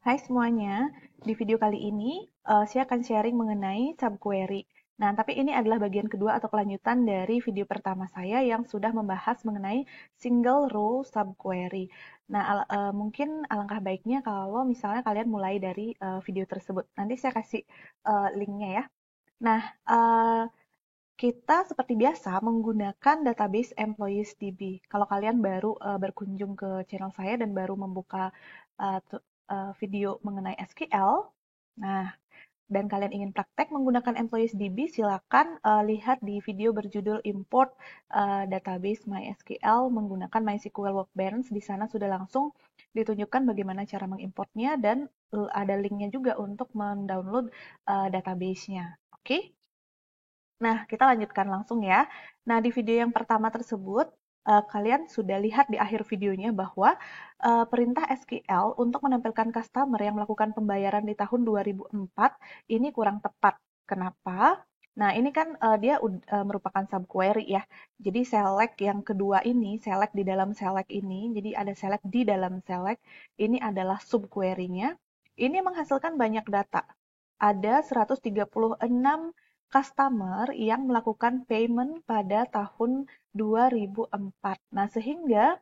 Hai semuanya, di video kali ini saya akan sharing mengenai subquery. Nah, tapi ini adalah bagian kedua atau kelanjutan dari video pertama saya yang sudah membahas mengenai single row subquery. Nah, mungkin alangkah baiknya kalau misalnya kalian mulai dari video tersebut. Nanti saya kasih linknya ya. Nah, kita seperti biasa menggunakan database Employees DB. Kalau kalian baru berkunjung ke channel saya dan baru membuka video mengenai SQL, nah, dan kalian ingin praktek menggunakan Employees DB, silakan lihat di video berjudul Import Database MySQL menggunakan MySQL Workbench. Di sana sudah langsung ditunjukkan bagaimana cara mengimportnya dan ada linknya juga untuk mendownload database-nya. Oke? Nah, kita lanjutkan langsung ya. Nah, di video yang pertama tersebut, kalian sudah lihat di akhir videonya bahwa perintah SQL untuk menampilkan customer yang melakukan pembayaran di tahun 2004 ini kurang tepat. Kenapa? Nah, ini kan dia merupakan subquery ya. Jadi select yang kedua ini, select di dalam select ini, jadi ada select di dalam select, ini adalah subquery-nya. Ini menghasilkan banyak data. Ada 136 customer yang melakukan payment pada tahun 2004. Nah, sehingga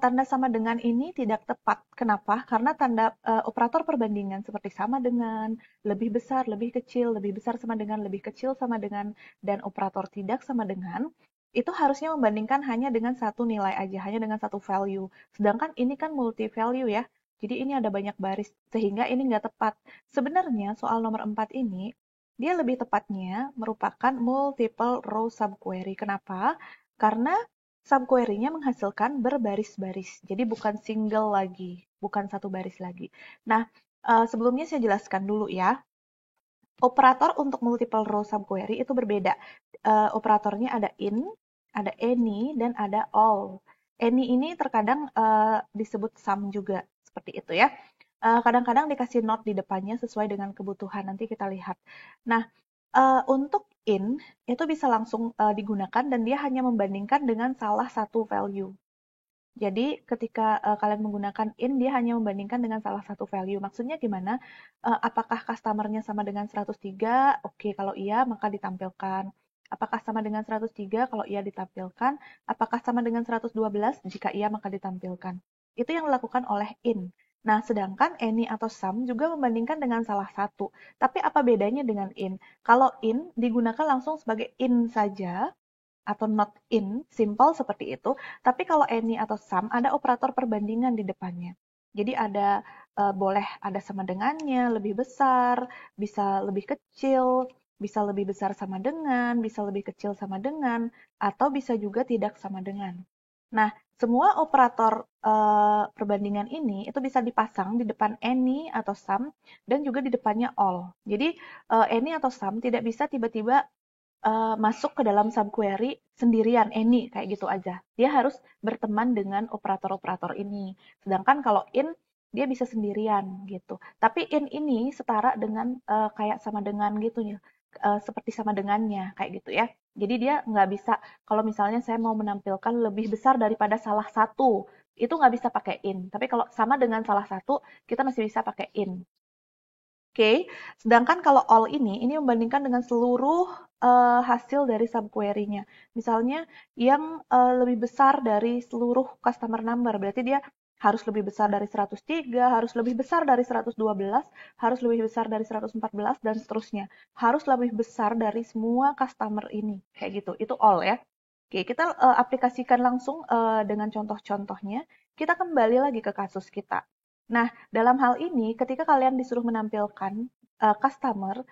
tanda sama dengan ini tidak tepat. Kenapa? Karena tanda operator perbandingan seperti sama dengan, lebih besar, lebih kecil, lebih besar sama dengan, lebih kecil sama dengan, dan operator tidak sama dengan, itu harusnya membandingkan hanya dengan satu nilai aja, hanya dengan satu value. Sedangkan ini kan multi value ya, jadi ini ada banyak baris, sehingga ini nggak tepat. Sebenarnya soal nomor 4 ini, dia lebih tepatnya merupakan multiple row subquery. Kenapa? Karena subquery-nya menghasilkan berbaris-baris, jadi bukan single lagi, bukan satu baris lagi. Nah, sebelumnya saya jelaskan dulu ya, operator untuk multiple row subquery itu berbeda. Operatornya ada in, ada any, dan ada all. Any ini terkadang disebut sum juga, seperti itu ya. Kadang-kadang dikasih not di depannya sesuai dengan kebutuhan, nanti kita lihat. Nah, untuk in, itu bisa langsung digunakan dan dia hanya membandingkan dengan salah satu value. Jadi ketika kalian menggunakan in, dia hanya membandingkan dengan salah satu value. Maksudnya gimana? Apakah customer-nya sama dengan 103? Oke, kalau iya maka ditampilkan. Apakah sama dengan 103? Kalau iya ditampilkan. Apakah sama dengan 112? Jika iya maka ditampilkan. Itu yang dilakukan oleh in. Nah, sedangkan any atau sum juga membandingkan dengan salah satu. Tapi apa bedanya dengan in? Kalau in digunakan langsung sebagai in saja, atau not in, simple seperti itu. Tapi kalau any atau sum, ada operator perbandingan di depannya. Jadi ada boleh ada sama dengannya, lebih besar, bisa lebih kecil, bisa lebih besar sama dengan, bisa lebih kecil sama dengan, atau bisa juga tidak sama dengan. Nah, semua operator perbandingan ini itu bisa dipasang di depan any atau sum dan juga di depannya all. Jadi any atau sum tidak bisa tiba-tiba masuk ke dalam subquery sendirian, any, kayak gitu aja. Dia harus berteman dengan operator-operator ini. Sedangkan kalau in, dia bisa sendirian gitu. Tapi in ini setara dengan kayak sama dengan gitu ya, seperti sama dengannya, kayak gitu ya. Jadi dia nggak bisa, kalau misalnya saya mau menampilkan lebih besar daripada salah satu, itu nggak bisa pakai in. Tapi kalau sama dengan salah satu, kita masih bisa pakai in. Oke, sedangkan kalau all ini membandingkan dengan seluruh hasil dari subquery-nya. Misalnya yang lebih besar dari seluruh customer number, berarti dia harus lebih besar dari 103, harus lebih besar dari 112, harus lebih besar dari 114, dan seterusnya. Harus lebih besar dari semua customer ini, kayak gitu. Itu all ya. Oke, kita aplikasikan langsung dengan contoh-contohnya. Kita kembali lagi ke kasus kita. Nah, dalam hal ini, ketika kalian disuruh menampilkan customer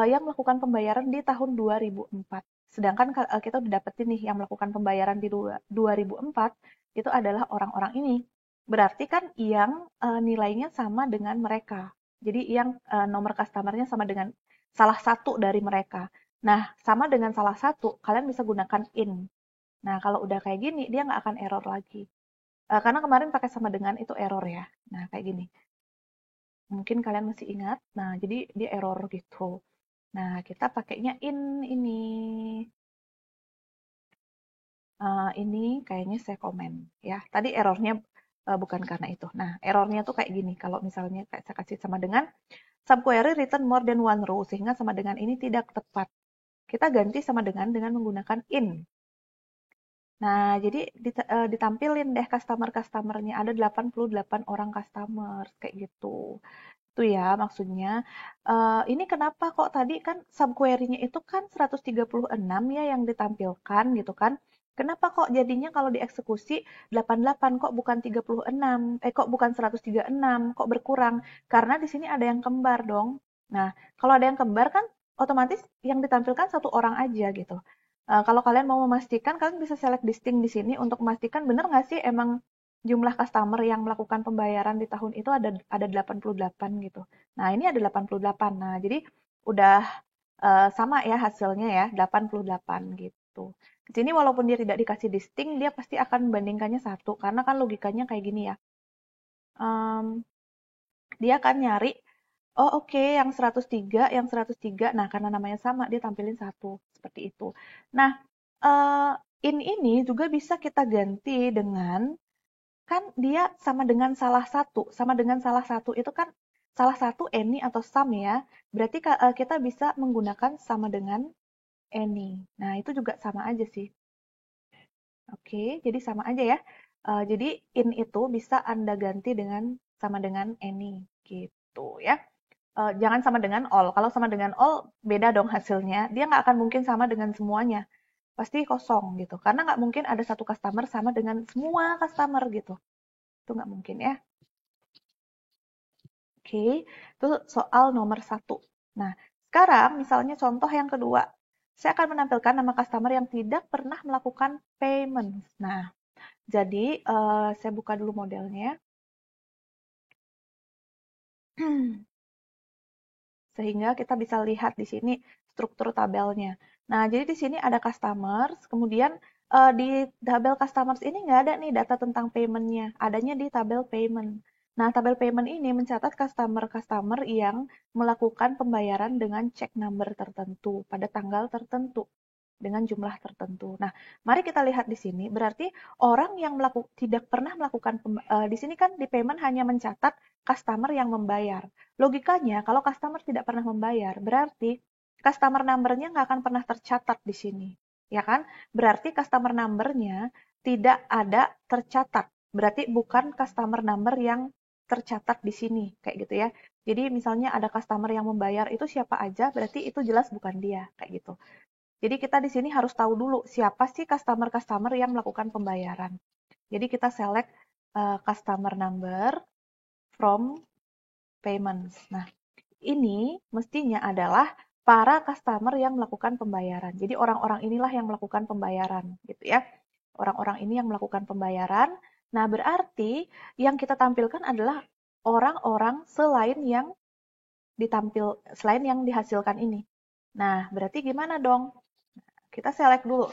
yang melakukan pembayaran di tahun 2004, sedangkan kita udah dapetin nih yang melakukan pembayaran di 2004, itu adalah orang-orang ini. Berarti kan yang nilainya sama dengan mereka. Jadi yang nomor customernya sama dengan salah satu dari mereka. Nah, sama dengan salah satu, kalian bisa gunakan in. Nah, kalau udah kayak gini, dia nggak akan error lagi. Karena kemarin pakai sama dengan itu error ya. Nah, kayak gini. Mungkin kalian masih ingat. Nah, jadi dia error gitu. Nah, kita pakainya in ini. Ini kayaknya saya komen ya. Tadi errornya bukan karena itu. Nah, errornya tuh kayak gini. Kalau misalnya kayak saya kasih sama dengan subquery return more than one row, sehingga sama dengan ini tidak tepat. Kita ganti sama dengan menggunakan in. Nah, jadi ditampilin deh customer-customernya. Ada 88 orang customer, kayak gitu. Itu ya maksudnya. Ini kenapa kok tadi kan subquery-nya itu kan 136 ya yang ditampilkan gitu kan. Kenapa kok jadinya kalau dieksekusi 88 kok bukan 36? Kok bukan 136? Kok berkurang? Karena di sini ada yang kembar dong. Nah, kalau ada yang kembar kan otomatis yang ditampilkan satu orang aja gitu. Kalau kalian mau memastikan, kalian bisa select distinct di sini untuk memastikan benar nggak sih emang jumlah customer yang melakukan pembayaran di tahun itu ada 88 gitu. Nah, ini ada 88. Nah, jadi udah sama ya hasilnya ya, 88 gitu. Di sini walaupun dia tidak dikasih distinct, dia pasti akan membandingkannya satu karena kan logikanya kayak gini ya. Dia akan nyari, oh oke, yang 103, yang 103. Nah, karena namanya sama, dia tampilin satu. Seperti itu. Nah, ini juga bisa kita ganti dengan, kan dia sama dengan salah satu. Sama dengan salah satu itu kan, salah satu any atau some ya. Berarti kita bisa menggunakan sama dengan any. Nah, itu juga sama aja sih. Oke, jadi sama aja ya. Jadi in itu bisa Anda ganti dengan sama dengan any gitu ya. Jangan sama dengan all. Kalau sama dengan all, beda dong hasilnya. Dia nggak akan mungkin sama dengan semuanya. Pasti kosong gitu. Karena nggak mungkin ada satu customer sama dengan semua customer gitu. Itu nggak mungkin ya. Oke, itu soal nomor satu. Nah, sekarang misalnya contoh yang kedua. Saya akan menampilkan nama customer yang tidak pernah melakukan payment. Nah, jadi saya buka dulu modelnya. Sehingga kita bisa lihat di sini struktur tabelnya. Nah, jadi di sini ada customers, kemudian di tabel customers ini nggak ada nih data tentang payment-nya, adanya di tabel payment. Nah, tabel payment ini mencatat customer-customer yang melakukan pembayaran dengan check number tertentu pada tanggal tertentu dengan jumlah tertentu. Nah, mari kita lihat di sini. Berarti orang yang tidak pernah melakukan di sini kan di payment hanya mencatat customer yang membayar. Logikanya, kalau customer tidak pernah membayar, berarti customer number-nya nggak akan pernah tercatat di sini. Ya kan? Berarti customer number-nya tidak ada tercatat. Berarti bukan customer number yang tercatat di sini. Kayak gitu ya. Jadi misalnya ada customer yang membayar itu siapa aja, berarti itu jelas bukan dia. Kayak gitu. Jadi kita di sini harus tahu dulu siapa sih customer-customer yang melakukan pembayaran. Jadi kita select customer number from payments. Nah, ini mestinya adalah para customer yang melakukan pembayaran. Jadi orang-orang inilah yang melakukan pembayaran, gitu ya. Orang-orang ini yang melakukan pembayaran. Nah, berarti yang kita tampilkan adalah orang-orang selain yang dihasilkan ini. Nah, berarti gimana dong? Kita select dulu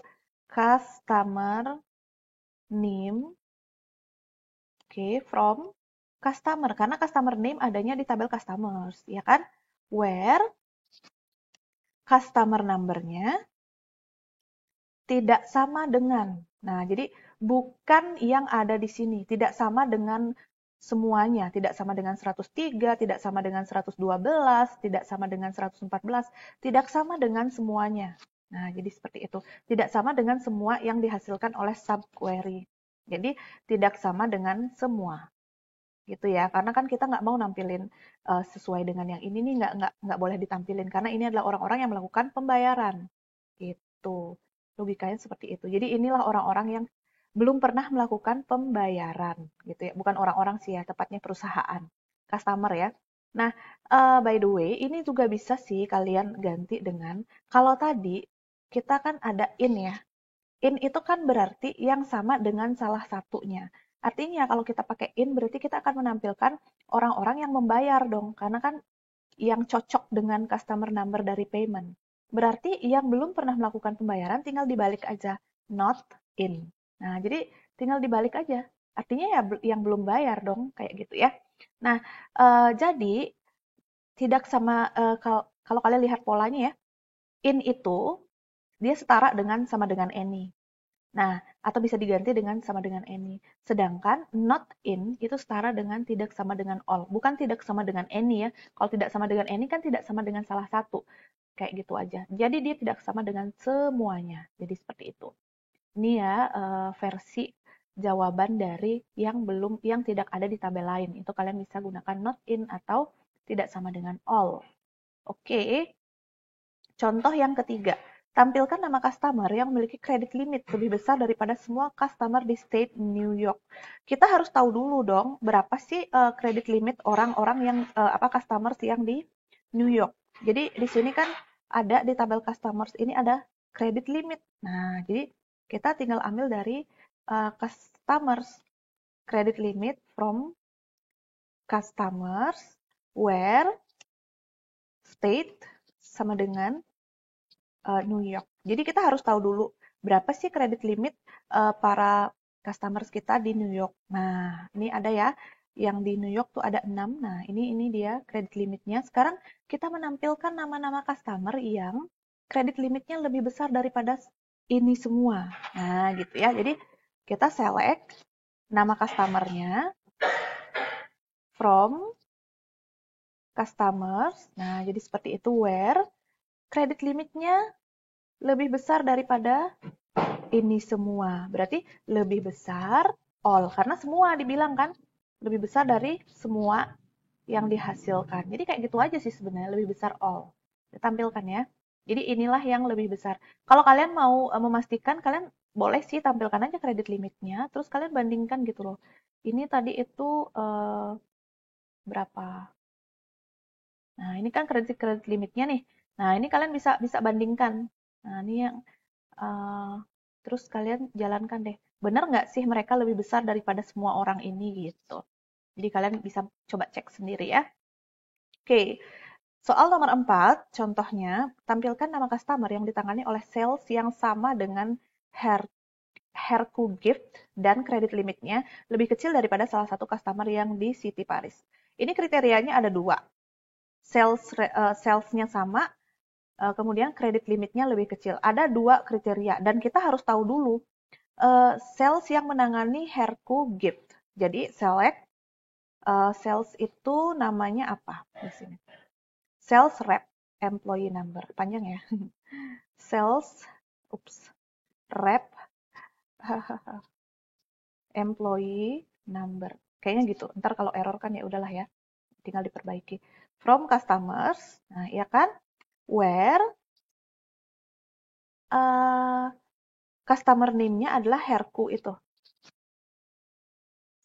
customer name, oke, from customer. Karena customer name adanya di tabel customers, ya kan? Where customer number-nya tidak sama dengan. Nah, jadi bukan yang ada di sini. Tidak sama dengan semuanya. Tidak sama dengan 103, tidak sama dengan 112, tidak sama dengan 114, tidak sama dengan semuanya. Nah, jadi seperti itu. Tidak sama dengan semua yang dihasilkan oleh subquery. Jadi, tidak sama dengan semua. Gitu ya. Karena kan kita nggak mau nampilin sesuai dengan yang ini nih, nggak boleh ditampilin. Karena ini adalah orang-orang yang melakukan pembayaran. Gitu. Logikanya seperti itu. Jadi inilah orang-orang yang belum pernah melakukan pembayaran. Gitu ya. Bukan orang-orang sih ya, tepatnya perusahaan. Customer ya. Nah, by the way, ini juga bisa sih kalian ganti dengan, kalau tadi kita kan ada in ya. In itu kan berarti yang sama dengan salah satunya. Artinya kalau kita pakai in berarti kita akan menampilkan orang-orang yang membayar dong. Karena kan yang cocok dengan customer number dari payment. Berarti yang belum pernah melakukan pembayaran tinggal dibalik aja. Not in. Nah, jadi tinggal dibalik aja. Artinya ya yang belum bayar dong. Kayak gitu ya. Nah, jadi tidak sama, kalau kalian lihat polanya ya. In itu dia setara dengan sama dengan any. Nah, atau bisa diganti dengan sama dengan any. Sedangkan not in itu setara dengan tidak sama dengan all. Bukan tidak sama dengan any ya. Kalau tidak sama dengan any kan tidak sama dengan salah satu. Kayak gitu aja. Jadi dia tidak sama dengan semuanya. Jadi seperti itu. Ini ya versi jawaban dari yang tidak ada di tabel lain. Itu kalian bisa gunakan not in atau tidak sama dengan all. Oke. Contoh yang ketiga. Tampilkan nama customer yang memiliki kredit limit lebih besar daripada semua customer di state New York. Kita harus tahu dulu dong berapa sih kredit limit orang-orang yang customers yang di New York. Jadi di sini kan ada di tabel customers ini ada kredit limit. Nah, jadi kita tinggal ambil dari customers credit limit from customers where state sama dengan New York. Jadi kita harus tahu dulu berapa sih kredit limit para customers kita di New York. Nah, ini ada ya, yang di New York tuh ada 6. Nah, ini dia kredit limitnya. Sekarang kita menampilkan nama-nama customer yang kredit limitnya lebih besar daripada ini semua. Nah, gitu ya. Jadi kita select nama customernya from customers. Nah, jadi seperti itu where kredit limitnya lebih besar daripada ini semua. Berarti lebih besar all. Karena semua dibilang kan, lebih besar dari semua yang dihasilkan. Jadi kayak gitu aja sih sebenarnya, lebih besar all. Ditampilkan ya. Jadi inilah yang lebih besar. Kalau kalian mau memastikan, kalian boleh sih tampilkan aja kredit limitnya, terus kalian bandingkan gitu loh. Ini tadi itu berapa? Nah, ini kan kredit limitnya nih. Nah, ini kalian bisa bandingkan. Nah, ini yang terus kalian jalankan deh. Benar nggak sih mereka lebih besar daripada semua orang ini gitu. Jadi kalian bisa coba cek sendiri ya. Oke, soal nomor 4, contohnya, tampilkan nama customer yang ditangani oleh sales yang sama dengan Herku Gift dan kredit limitnya lebih kecil daripada salah satu customer yang di City Paris. Ini kriterianya ada 2. Salesnya sama, kemudian kredit limitnya lebih kecil. Ada 2 kriteria dan kita harus tahu dulu sales yang menangani Herku Gift. Jadi select sales itu namanya apa di sini? Sales rep, employee number. Panjang ya. Sales rep employee number. Kayaknya gitu. Ntar kalau error kan ya udahlah ya. Tinggal diperbaiki. From customers. Nah, ya kan? Where customer name-nya adalah Herku itu.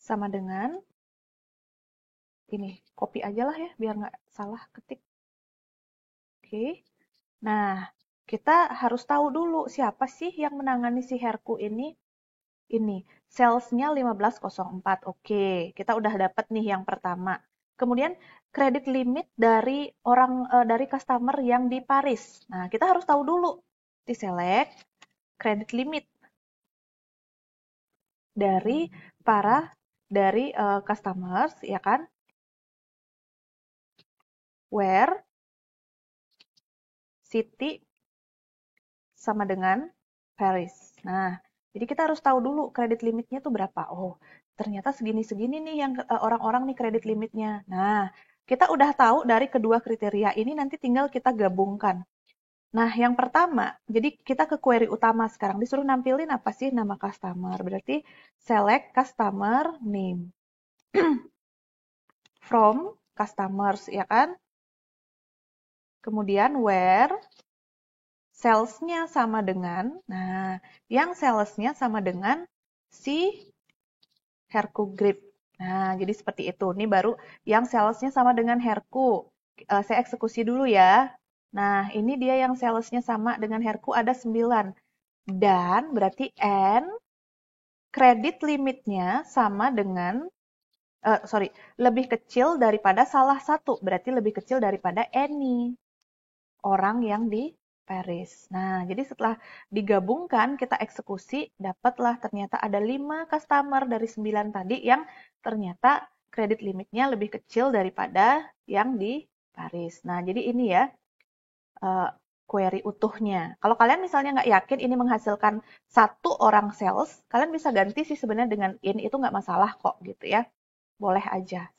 Sama dengan ini. Copy aja lah ya, biar nggak salah ketik. Oke. Nah, kita harus tahu dulu siapa sih yang menangani si Herku ini. Ini, sales-nya 1504. Oke, kita udah dapat nih yang pertama. Kemudian kredit limit dari dari customer yang di Paris. Nah, kita harus tahu dulu. Di select kredit limit dari customers ya kan? Where city sama dengan Paris. Nah, jadi kita harus tahu dulu kredit limitnya tuh berapa. Oh, ternyata segini-segini nih yang orang-orang nih kredit limitnya. Nah, kita udah tahu dari kedua kriteria ini nanti tinggal kita gabungkan. Nah, yang pertama, jadi kita ke query utama sekarang. Disuruh nampilin apa sih nama customer. Berarti select customer name. From customers, ya kan? Kemudian where sales-nya sama dengan, nah, yang sales-nya sama dengan si Herku Grip. Nah, jadi seperti itu. Ini baru yang sales-nya sama dengan Herku. Saya eksekusi dulu ya. Nah, ini dia yang sales-nya sama dengan Herku ada 9. Dan berarti N kredit limitnya sama dengan, lebih kecil daripada salah satu. Berarti lebih kecil daripada any. Orang yang di Paris. Nah, jadi setelah digabungkan, kita eksekusi, dapatlah ternyata ada 5 customer dari 9 tadi yang ternyata kredit limitnya lebih kecil daripada yang di Paris. Nah, jadi ini ya, query utuhnya. Kalau kalian misalnya nggak yakin ini menghasilkan satu orang sales, kalian bisa ganti sih sebenarnya dengan in, itu nggak masalah kok gitu ya. Boleh aja.